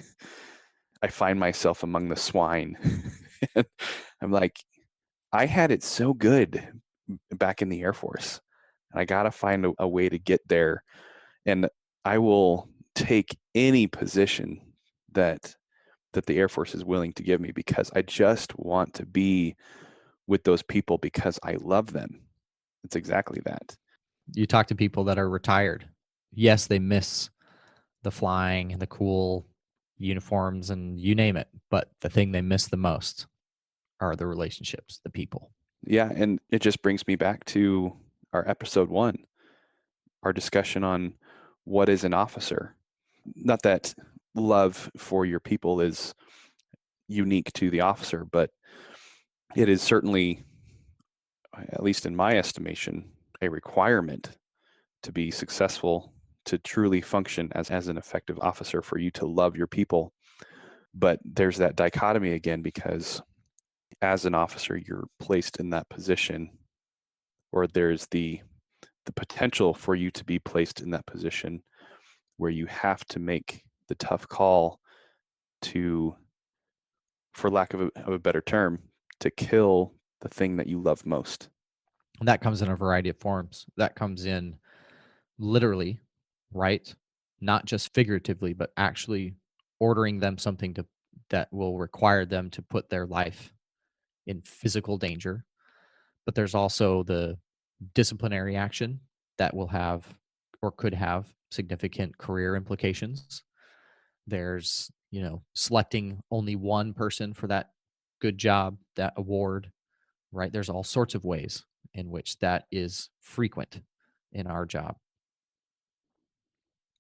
Speaker 2: I find myself among the swine. I'm like, I had it so good back in the Air Force, and I got to find a way to get there. And I will take any position that the Air Force is willing to give me, because I just want to be with those people because I love them. It's exactly that.
Speaker 3: You talk to people that are retired. Yes, they miss the flying and the cool uniforms and you name it, but the thing they miss the most are the relationships, the people.
Speaker 2: Yeah, and it just brings me back to our episode 1, our discussion on what is an officer. Not that love for your people is unique to the officer, but it is certainly, at least in my estimation, a requirement to be successful, to truly function as an effective officer, for you to love your people. But there's that dichotomy again, because as an officer, you're placed in that position, or there's the potential for you to be placed in that position where you have to make the tough call to, for lack of a better term, to kill the thing that you love most.
Speaker 3: And that comes in a variety of forms. That comes in literally, right? Not just figuratively, but actually ordering them something that will require them to put their life in physical danger. But there's also the disciplinary action that will have or could have significant career implications. There's, selecting only one person for that good job, that award, right? There's all sorts of ways in which that is frequent in our job.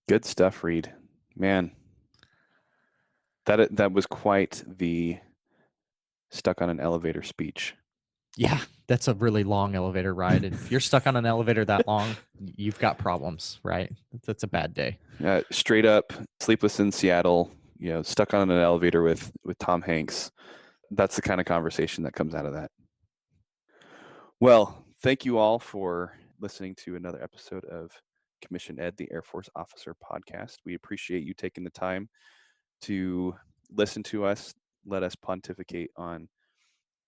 Speaker 2: Good stuff, Reed. Man, that was quite the stuck on an elevator speech.
Speaker 3: Yeah, that's a really long elevator ride. And if you're stuck on an elevator that long, you've got problems, right? That's a bad day.
Speaker 2: Straight up, Sleepless in Seattle, stuck on an elevator with Tom Hanks. That's the kind of conversation that comes out of that. Well, thank you all for listening to another episode of Commission Ed, the Air Force Officer Podcast. We appreciate you taking the time to listen to us, let us pontificate on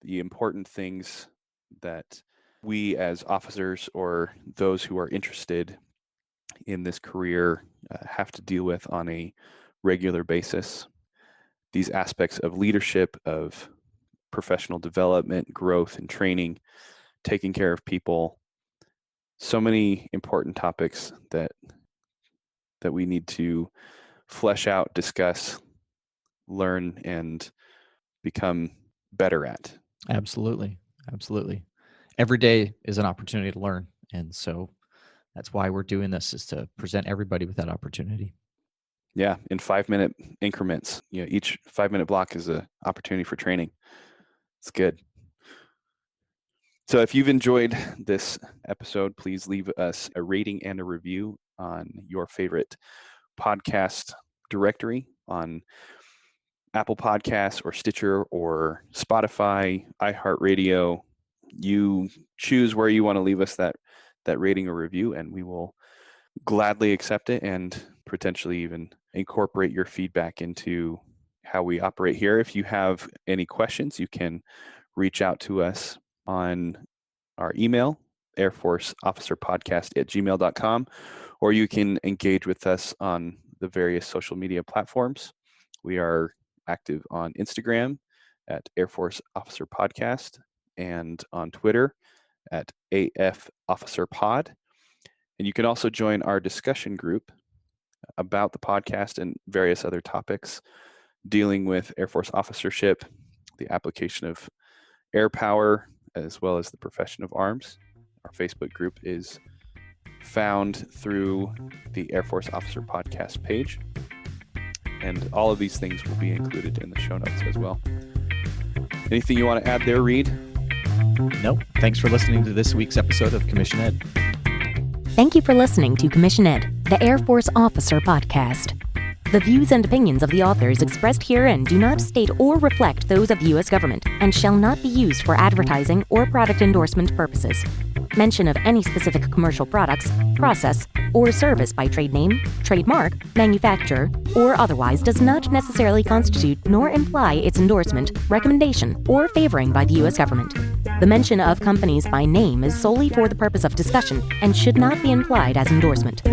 Speaker 2: the important things that we as officers, or those who are interested in this career, have to deal with on a regular basis. These aspects of leadership, of professional development, growth, and training, taking care of people. So many important topics that that we need to flesh out, discuss, learn, and become better at.
Speaker 3: Absolutely. Every day is an opportunity to learn. And so that's why we're doing this, is to present everybody with that opportunity.
Speaker 2: Yeah, in 5-minute increments. Each 5-minute block is an opportunity for training. It's good. So if you've enjoyed this episode, please leave us a rating and a review on your favorite podcast directory on Apple Podcasts or Stitcher or Spotify, iHeartRadio. You choose where you want to leave us that rating or review, and we will gladly accept it and potentially even incorporate your feedback into how we operate here. If you have any questions, you can reach out to us on our email, airforceofficerpodcast@gmail.com, or you can engage with us on the various social media platforms. We are active on Instagram at Air Force Officer Podcast and on Twitter at AF Officer Pod. And you can also join our discussion group about the podcast and various other topics dealing with Air Force officership, the application of air power, as well as the profession of arms. Our Facebook group is found through the Air Force Officer Podcast page. And all of these things will be included in the show notes as well. Anything you want to add there, Reed?
Speaker 3: Nope. Thanks for listening to this week's episode of Commission Ed.
Speaker 1: Thank you for listening to Commission Ed, the Air Force Officer Podcast. The views and opinions of the authors expressed herein do not state or reflect those of the U.S. government and shall not be used for advertising or product endorsement purposes. Mention of any specific commercial products, process, or service by trade name, trademark, manufacturer, or otherwise does not necessarily constitute nor imply its endorsement, recommendation, or favoring by the U.S. government. The mention of companies by name is solely for the purpose of discussion and should not be implied as endorsement.